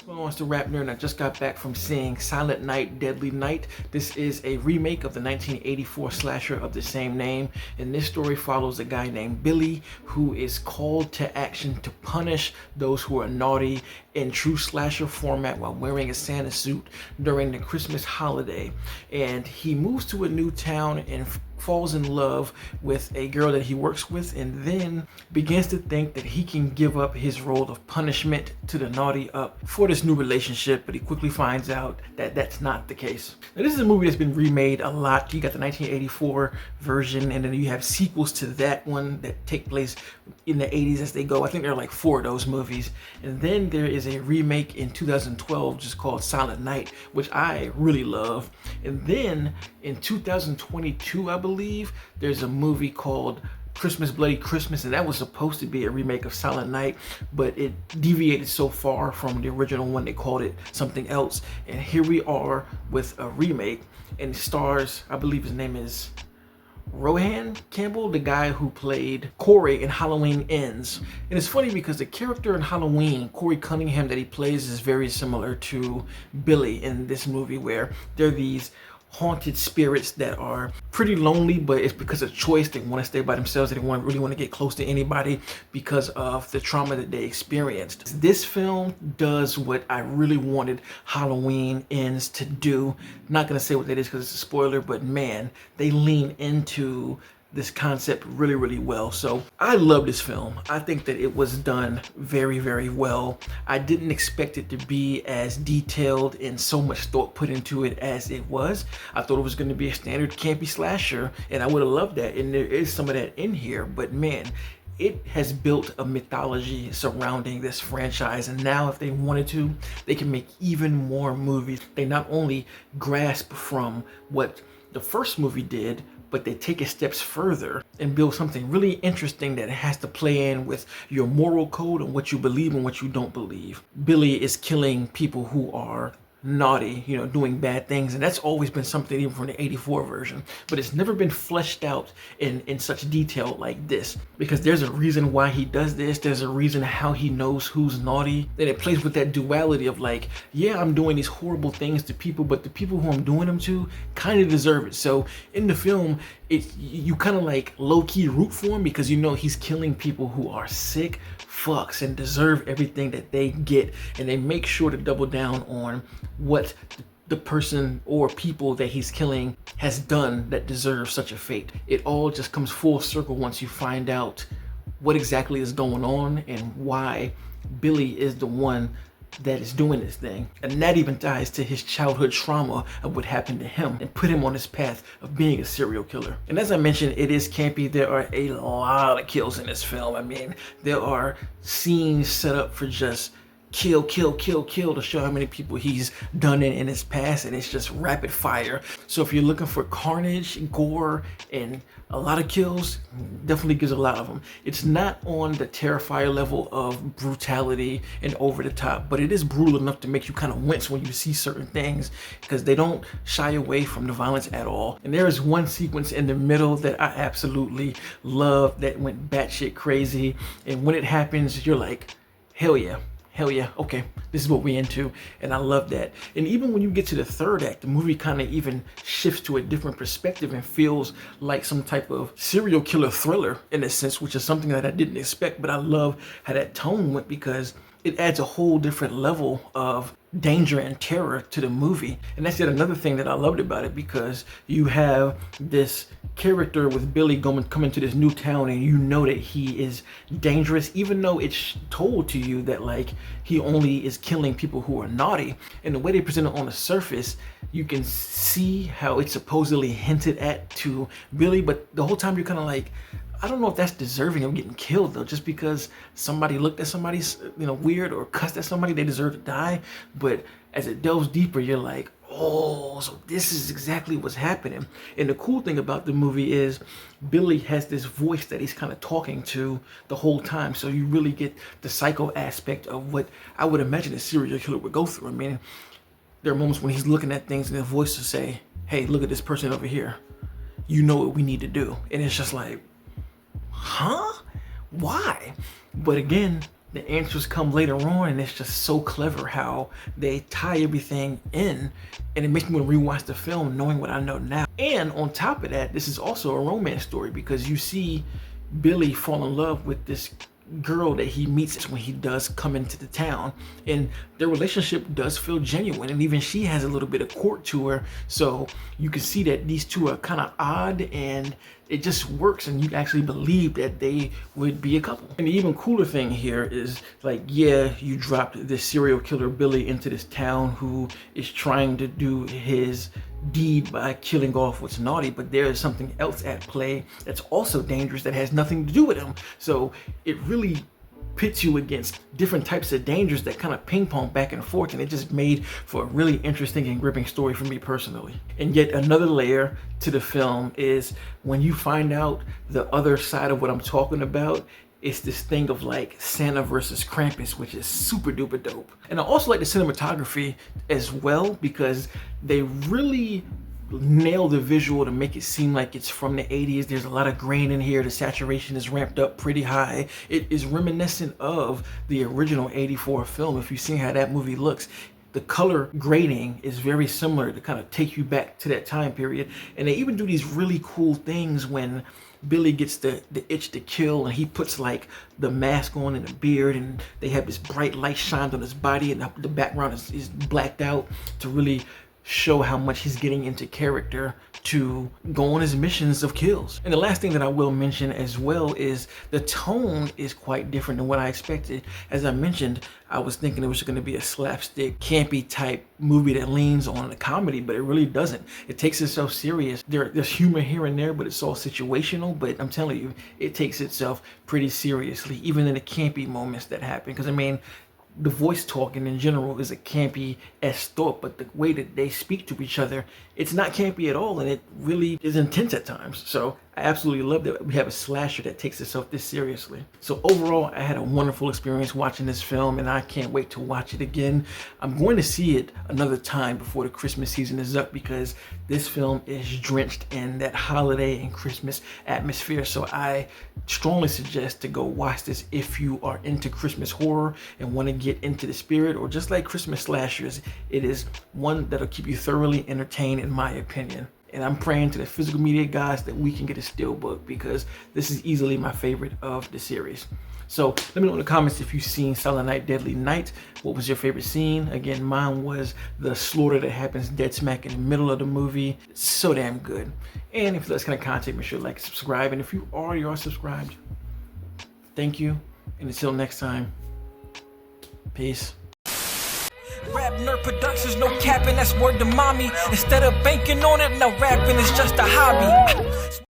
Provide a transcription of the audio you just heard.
going on? It's the RapNerd, and I just got back from seeing Silent Night, Deadly Night. This is a remake of the 1984 slasher of the same name, and this story follows a guy named Billy who is called to action to punish those who are naughty in true slasher format while wearing a Santa suit during the Christmas holiday. And he moves to a new town and falls in love with a girl that he works with, and then begins to think that he can give up his role of punishment to the naughty up for this new relationship, but he quickly finds out that that's not the case. Now, this is a movie that's been remade a lot. You got the 1984 version, and then you have sequels to that one that take place in the 80s as they go. I think there are like 4 of those movies. And then there is a remake in 2012 just called Silent Night, which I really love. And then in 2022, I believe, there's a movie called Christmas Bloody Christmas, and that was supposed to be a remake of Silent Night, but it deviated so far from the original one they called it something else. And here we are with a remake, and it stars, I believe his name is Rohan Campbell, the guy who played Corey in Halloween Ends. And it's funny because the character in Halloween, Corey Cunningham, that he plays is very similar to Billy in this movie, where they're these haunted spirits that are pretty lonely, but it's because of choice. They want to stay by themselves. They don't really want to get close to anybody because of the trauma that they experienced. This film does what I really wanted Halloween Ends to do. Not going to say what that is because it's a spoiler, but man, they lean into this concept really, really well. So I love this film. I think that it was done very, very well. I didn't expect it to be as detailed and so much thought put into it as it was. I thought it was going to be a standard campy slasher, and I would have loved that, and there is some of that in here, but man, it has built a mythology surrounding this franchise, and now if they wanted to, they can make even more movies. They not only grasp from what the first movie did, but they take it steps further and build something really interesting that has to play in with your moral code and what you believe and what you don't believe. Billy is killing people who are naughty, doing bad things, and that's always been something even from the 84 version, but it's never been fleshed out in such detail like this, because there's a reason why he does this. There's a reason how he knows who's naughty, and it plays with that duality of like, yeah, I'm doing these horrible things to people, but the people who I'm doing them to kind of deserve it. So in the film, you kind of like low-key root for him, because he's killing people who are sick fucks and deserve everything that they get, and they make sure to double down on what the person or people that he's killing has done that deserves such a fate. It all just comes full circle once you find out what exactly is going on and why Billy is the one that is doing this thing. And that even ties to his childhood trauma of what happened to him and put him on his path of being a serial killer. And as I mentioned, it is campy. There are a lot of kills in this film. I mean, there are scenes set up for just kill, kill, kill, kill to show how many people he's done in his past, and it's just rapid fire. So if you're looking for carnage, gore, and a lot of kills, definitely gives a lot of them. It's not on the Terrifier level of brutality and over the top, but it is brutal enough to make you kind of wince when you see certain things, because they don't shy away from the violence at all. And there is one sequence in the middle that I absolutely love that went batshit crazy, and when it happens, you're like, hell yeah. Hell yeah, okay, this is what we're into, and I love that. And even when you get to the third act, the movie kind of even shifts to a different perspective and feels like some type of serial killer thriller in a sense, which is something that I didn't expect, but I love how that tone went, because it adds a whole different level of danger and terror to the movie. And that's yet another thing that I loved about it, because you have this character with Billy coming to this new town, and you know that he is dangerous, even though it's told to you that like he only is killing people who are naughty. And the way they present it on the surface, you can see how it's supposedly hinted at to Billy, but the whole time you're kind of like, I don't know if that's deserving of getting killed though. Just because somebody looked at somebody, weird, or cussed at somebody, they deserve to die. But as it delves deeper, you're like, oh, so this is exactly what's happening. And the cool thing about the movie is Billy has this voice that he's kind of talking to the whole time. So you really get the psycho aspect of what I would imagine a serial killer would go through. I mean, there are moments when he's looking at things and his voice will say, hey, look at this person over here. You know what we need to do. And it's just like, huh? Why? But again, the answers come later on, and it's just so clever how they tie everything in, and it makes me want to rewatch the film knowing what I know now. And on top of that, this is also a romance story because you see Billy fall in love with this girl that he meets when he does come into the town, and their relationship does feel genuine, and even she has a little bit of court to her, so you can see that these two are kind of odd, and it just works, and you actually believe that they would be a couple. And the even cooler thing here is, like, yeah, you dropped this serial killer Billy into this town who is trying to do his deed by killing off what's naughty, but there is something else at play that's also dangerous that has nothing to do with him. So it really pits you against different types of dangers that kind of ping pong back and forth, and it just made for a really interesting and gripping story for me personally. And yet another layer to the film is when you find out the other side of what I'm talking about. It's this thing of like Santa versus Krampus, which is super duper dope. And I also like the cinematography as well because they really nail the visual to make it seem like it's from the 80s. There's a lot of grain in here. The saturation is ramped up pretty high. It is reminiscent of the original '84 film. If you've seen how that movie looks, the color grading is very similar to kind of take you back to that time period. And they even do these really cool things when Billy gets the itch to kill, and he puts like the mask on and the beard, and they have this bright light shined on his body, and the background is blacked out to really show how much he's getting into character to go on his missions of kills. And the last thing that I will mention as well is the tone is quite different than what I expected. As I mentioned, I was thinking it was going to be a slapstick, campy type movie that leans on a comedy, but it really doesn't. It takes itself serious. There's humor here and there, but it's all situational. But I'm telling you, it takes itself pretty seriously, even in the campy moments that happen. Because I mean, the voice talking in general is a campy-esque thought, but the way that they speak to each other, it's not campy at all, and it really is intense at times. So I absolutely love that we have a slasher that takes itself this seriously. So overall, I had a wonderful experience watching this film, and I can't wait to watch it again. I'm going to see it another time before the Christmas season is up because this film is drenched in that holiday and Christmas atmosphere. So I strongly suggest to go watch this if you are into Christmas horror and want to get into the spirit, or just like Christmas slashers. It is one that'll keep you thoroughly entertained, in my opinion. And I'm praying to the physical media guys that we can get a steelbook because this is easily my favorite of the series. So let me know in the comments if you've seen Silent Night, Deadly Night. What was your favorite scene? Again, mine was the slaughter that happens dead smack in the middle of the movie. It's so damn good. And if that's kind of content, make sure to like and subscribe. And if you are subscribed, thank you. And until next time, peace. RapNerd Productions, no capping, that's word to mommy. Instead of banking on it, now rapping is just a hobby.